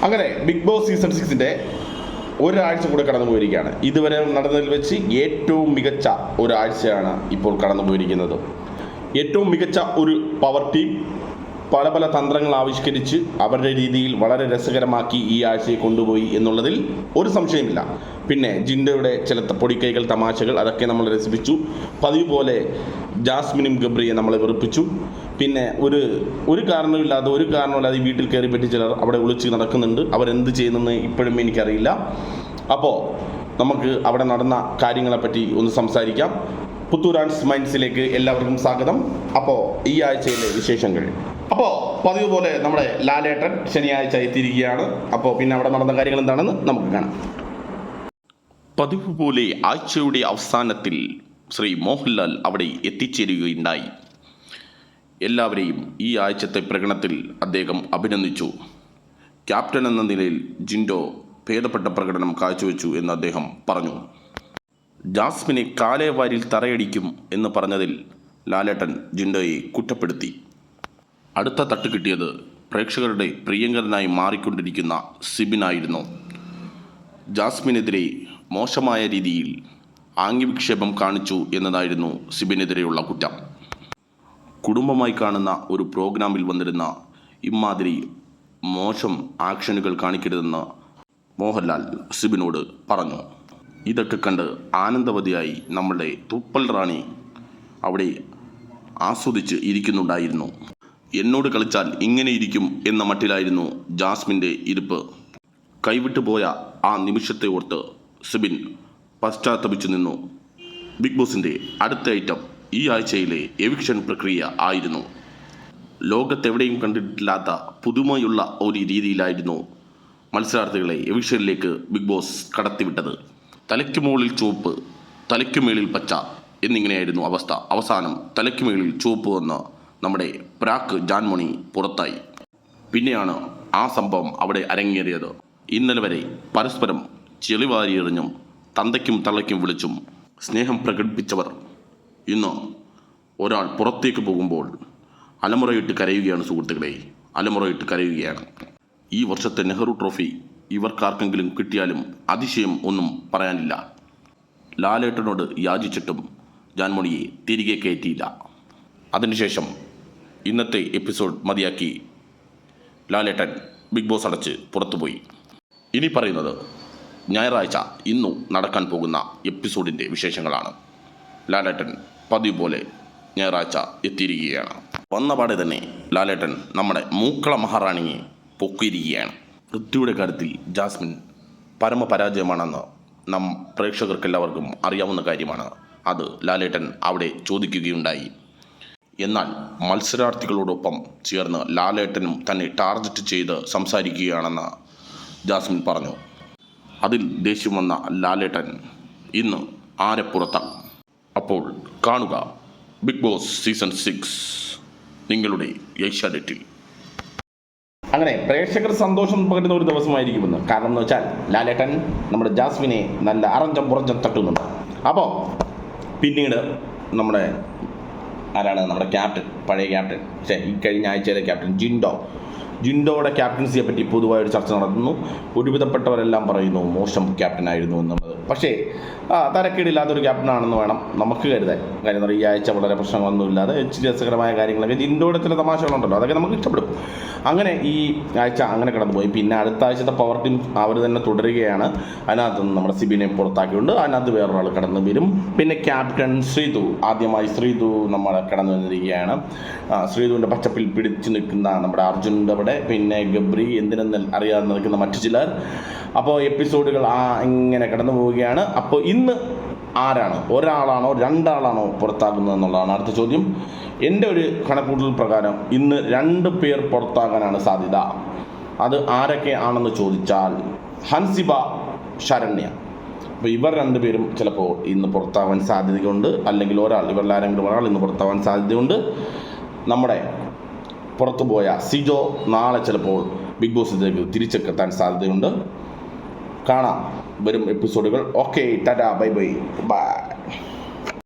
അങ്ങനെ big boss season 6 ഒരാഴ്ച കൂടെ കടന്നു പോയിരിക്കുകയാണ്. ഇതുവരെ നടന്നതിൽ വെച്ച് ഏറ്റവും മികച്ച ഒരാഴ്ചയാണ് ഇപ്പോൾ കടന്നു പോയിരിക്കുന്നത്. ഏറ്റവും മികച്ച ഒരു പവർ ടീം പല പല തന്ത്രങ്ങൾ ആവിഷ്കരിച്ച് അവരുടെ രീതിയിൽ വളരെ രസകരമാക്കി ഈ ആഴ്ചയെ കൊണ്ടുപോയി എന്നുള്ളതിൽ ഒരു സംശയമില്ല. പിന്നെ ജിൻഡോയുടെ ചില പൊടിക്കൈകൾ, തമാശകൾ, അതൊക്കെ നമ്മൾ രസിപ്പിച്ചു. പതിവ് പോലെ ജാസ്മിനും ഗബ്രിയെ നമ്മളെ വെറുപ്പിച്ചു. പിന്നെ ഒരു കാരണമില്ലാതെ ഈ വീട്ടിൽ കയറി പറ്റി ചിലർ അവിടെ ഒളിച്ച് നടക്കുന്നുണ്ട്. അവരെന്ത് ചെയ്യുന്നെന്ന് ഇപ്പോഴും എനിക്കറിയില്ല. അപ്പോൾ നമുക്ക് അവിടെ നടന്ന കാര്യങ്ങളെപ്പറ്റി ഒന്ന് സംസാരിക്കാം. പുത്തൂർ ആൻഡ്സ് മൈൻഡ്സിലേക്ക് എല്ലാവർക്കും സ്വാഗതം. അപ്പോൾ ഈ ആഴ്ചയിലെ വിശേഷങ്ങൾ. അപ്പോൾ പതിവ് പോലെ നമ്മുടെ ലാലേട്ടൻ ശനിയാഴ്ച എത്തിയിരിക്കുകയാണ്. അപ്പോൾ പിന്നെ അവിടെ നടന്ന കാര്യങ്ങൾ എന്താണെന്ന് നമുക്ക് കാണാം. പതിവ് പോലെ ആഴ്ചയുടെ അവസാനത്തിൽ ശ്രീ മോഹൻലാൽ അവിടെ എത്തിച്ചേരുകയുണ്ടായി. എല്ലാവരെയും ഈ ആഴ്ചത്തെ പ്രകടനത്തിൽ അദ്ദേഹം അഭിനന്ദിച്ചു. ക്യാപ്റ്റൻ എന്ന നിലയിൽ ജിൻഡോ ഭേദപ്പെട്ട പ്രകടനം കാഴ്ചവെച്ചു എന്ന് അദ്ദേഹം പറഞ്ഞു. ജാസ്മിനെ കാലേവാരിൽ തറയടിക്കും എന്ന് പറഞ്ഞതിൽ ലാലേട്ടൻ ജിൻഡോയെ കുറ്റപ്പെടുത്തി. അടുത്ത തട്ട് കിട്ടിയത് പ്രേക്ഷകരുടെ പ്രിയങ്കരനായി മാറിക്കൊണ്ടിരിക്കുന്ന സിബിനായിരുന്നു. ജാസ്മിനെതിരെ മോശമായ രീതിയിൽ ആംഗ്യവിക്ഷേപം കാണിച്ചു എന്നതായിരുന്നു സിബിനെതിരെയുള്ള കുറ്റം. കുടുംബമായി കാണുന്ന ഒരു പ്രോഗ്രാമിൽ വന്നിരുന്ന ഇമാതിരി മോശം ആക്ഷനുകൾ കാണിക്കരുതെന്ന് മോഹൻലാൽ സിബിനോട് പറഞ്ഞു. ഇതൊക്കെ കണ്ട് ആനന്ദവതിയായി നമ്മളുടെ തുപ്പൽ റാണി അവിടെ ആസ്വദിച്ച് ഇരിക്കുന്നുണ്ടായിരുന്നു. എന്നോട് കളിച്ചാൽ ഇങ്ങനെ ഇരിക്കും എന്ന മട്ടിലായിരുന്നു ജാസ്മിൻ്റെ ഇരിപ്പ്. കൈവിട്ടുപോയ ആ നിമിഷത്തെ ഓർത്ത് സിബിൻ പശ്ചാത്തപിച്ചു നിന്നു. ബിഗ് ബോസിൻ്റെ അടുത്ത ഐറ്റം ഈ ആഴ്ചയിലെ എവിക്ഷൻ പ്രക്രിയ ആയിരുന്നു. ലോകത്തെവിടെയും കണ്ടിട്ടില്ലാത്ത പുതുമയുള്ള ഒരു രീതിയിലായിരുന്നു മത്സരാർത്ഥികളെ എവിക്ഷനിലേക്ക് ബിഗ് ബോസ് കടത്തിവിട്ടത്. തലയ്ക്ക് മുകളിൽ ചുവപ്പ്, തലയ്ക്ക് മേളിൽ പച്ച എന്നിങ്ങനെയായിരുന്നു അവസ്ഥ. അവസാനം തലയ്ക്ക് മേളിൽ ചുവപ്പ് വന്ന് നമ്മുടെ പ്രാക്ക് ജാൻമണി പുറത്തായി. പിന്നെയാണ് ആ സംഭവം അവിടെ അരങ്ങേറിയത്. ഇന്നലെ വരെ പരസ്പരം ചെളിവാരിയെറിഞ്ഞും തന്തയ്ക്കും തള്ളയ്ക്കും വിളിച്ചും സ്നേഹം പ്രകടിപ്പിച്ചവർ ഇന്ന് ഒരാൾ പുറത്തേക്ക് പോകുമ്പോൾ അലമുറയിട്ട് കരയുകയാണ്. സുഹൃത്തുക്കളെ, അലമുറയിട്ട് കരയുകയാണ്. ഈ വർഷത്തെ നെഹ്റു ട്രോഫി ഇവർക്കാർക്കെങ്കിലും കിട്ടിയാലും അതിശയം ഒന്നും പറയാനില്ല. ലാലേട്ടനോട് യാചിച്ചിട്ടും ജാൻമണിയെ തിരികെ കയറ്റിയില്ല. അതിനുശേഷം ഇന്നത്തെ എപ്പിസോഡ് മതിയാക്കി ലാലേട്ടൻ ബിഗ് ബോസ് അടച്ച് പുറത്തുപോയി. ഇനി പറയുന്നത് ഞായറാഴ്ച ഇന്നു നടക്കാൻ പോകുന്ന എപ്പിസോഡിൻ്റെ വിശേഷങ്ങളാണ്. ലാലേട്ടൻ പതിവ് പോലെ ഞായറാഴ്ച എത്തിയിരിക്കുകയാണ്. വന്നപാടെ തന്നെ ലാലേട്ടൻ നമ്മുടെ മൂക്കള മഹാറാണിയെ പൊക്കിയിരിക്കുകയാണ്. പൃഥ്വിയുടെ കാര്യത്തിൽ ജാസ്മിൻ പരമപരാജയമാണെന്ന് പ്രേക്ഷകർക്കെല്ലാവർക്കും അറിയാവുന്ന കാര്യമാണ്. അത് ലാലേട്ടൻ അവിടെ ചോദിക്കുകയുണ്ടായി. എന്നാൽ മത്സരാർത്ഥികളോടൊപ്പം ചേർന്ന് ലാലേട്ടനും തന്നെ ടാർഗറ്റ് ചെയ്ത് സംസാരിക്കുകയാണെന്ന് ജാസ്മിൻ പറഞ്ഞു. അതിൽ ദേഷ്യം വന്ന ലാലേട്ടൻ ഇന്ന് ആരെ പുറത്താക്കും? അപ്പോൾ കാണുക ബിഗ് ബോസ് സീസൺ 6 നിങ്ങളുടെ ഏഷ്യാനെറ്റിൽ. അങ്ങനെ പ്രേക്ഷകർ സന്തോഷം പകരുന്ന ഒരു ദിവസമായിരിക്കുമെന്ന്. കാരണം എന്ന് വെച്ചാൽ ലാലേട്ടൻ നമ്മുടെ ജാസ്മിനെ നല്ല അറഞ്ചം പുറഞ്ചം തട്ടുന്നുണ്ട്. അപ്പോൾ പിന്നീട് നമ്മുടെ നമ്മുടെ ക്യാപ്റ്റൻ, പഴയ ക്യാപ്റ്റൻ, ഈ കഴിഞ്ഞ ആഴ്ചയിലെ ക്യാപ്റ്റൻ ജിൻഡോയുടെ ക്യാപ്റ്റൻസിയെ പറ്റി പൊതുവായൊരു ചർച്ച നടത്തുന്നു. ഒരുവിധപ്പെട്ടവരെല്ലാം പറയുന്നു മോശം ക്യാപ്റ്റനായിരുന്നു എന്നുള്ളത്. പക്ഷേ തരക്കേടില്ലാത്തൊരു ക്യാപ്റ്റനാണെന്ന് വേണം നമുക്ക് കരുതാൻ. കാര്യം ഈ ആഴ്ച വളരെ പ്രശ്നങ്ങളൊന്നുമില്ലാതെ രസകരമായ കാര്യങ്ങളൊക്കെ, ജിൻഡോയുടെ ചില തമാശകളുണ്ടല്ലോ, അതൊക്കെ നമുക്ക് ഇഷ്ടപ്പെടും. അങ്ങനെ ഈ ആഴ്ച അങ്ങനെ കടന്നുപോയി. പിന്നെ അടുത്ത ആഴ്ചത്തെ പവർ ടീം അവർ തന്നെ തുടരുകയാണ്. അതിനകത്ത് നമ്മുടെ സിബിനെ പുറത്താക്കിയുണ്ട്. അതിനകത്ത് വേറൊരാൾ കടന്നു വരും. പിന്നെ ക്യാപ്റ്റൻ ആദ്യമായി ശ്രീതു നമ്മളെ കടന്നു വന്നിരിക്കുകയാണ്. ശ്രീതുവിൻ്റെ പച്ചപ്പിൽ പിടിച്ചു നിൽക്കുന്ന നമ്മുടെ അർജുൻ്റെ അവിടെ, പിന്നെ ഗബ്രി, എന്തിനെന്ന് അറിയാതെ നിൽക്കുന്ന മറ്റു ചിലർ. അപ്പോൾ എപ്പിസോഡുകൾ ഇങ്ങനെ കടന്നു പോവുകയാണ്. അപ്പോൾ ഇന്ന് ആരാണ്, ഒരാളാണോ രണ്ടാളാണോ പുറത്താക്കുന്നത് എന്നുള്ളതാണ് അടുത്ത ചോദ്യം. എൻ്റെ ഒരു കണക്കൂട്ടൽ പ്രകാരം ഇന്ന് 2 പേർ പുറത്താകാനാണ് സാധ്യത. അത് ആരൊക്കെ ആണെന്ന് ചോദിച്ചാൽ ഹൻസിബ, ശരണ്യ. അപ്പോൾ ഇവർ 2 പേരും ചിലപ്പോൾ ഇന്ന് പുറത്താവാൻ സാധ്യതയുണ്ട്. അല്ലെങ്കിൽ ഇവരിലാരെങ്കിലും ഒരാൾ ഇന്ന് പുറത്താവാൻ സാധ്യതയുണ്ട്. നമ്മുടെ പുറത്തുപോയ സിജോ നാളെ ചിലപ്പോൾ ബിഗ് ബോസിലേക്ക് തിരിച്ചെത്താൻ സാധ്യതയുണ്ട്. കാണാം വരും എപ്പിസോഡുകൾ. Okay, Tata, bye bye.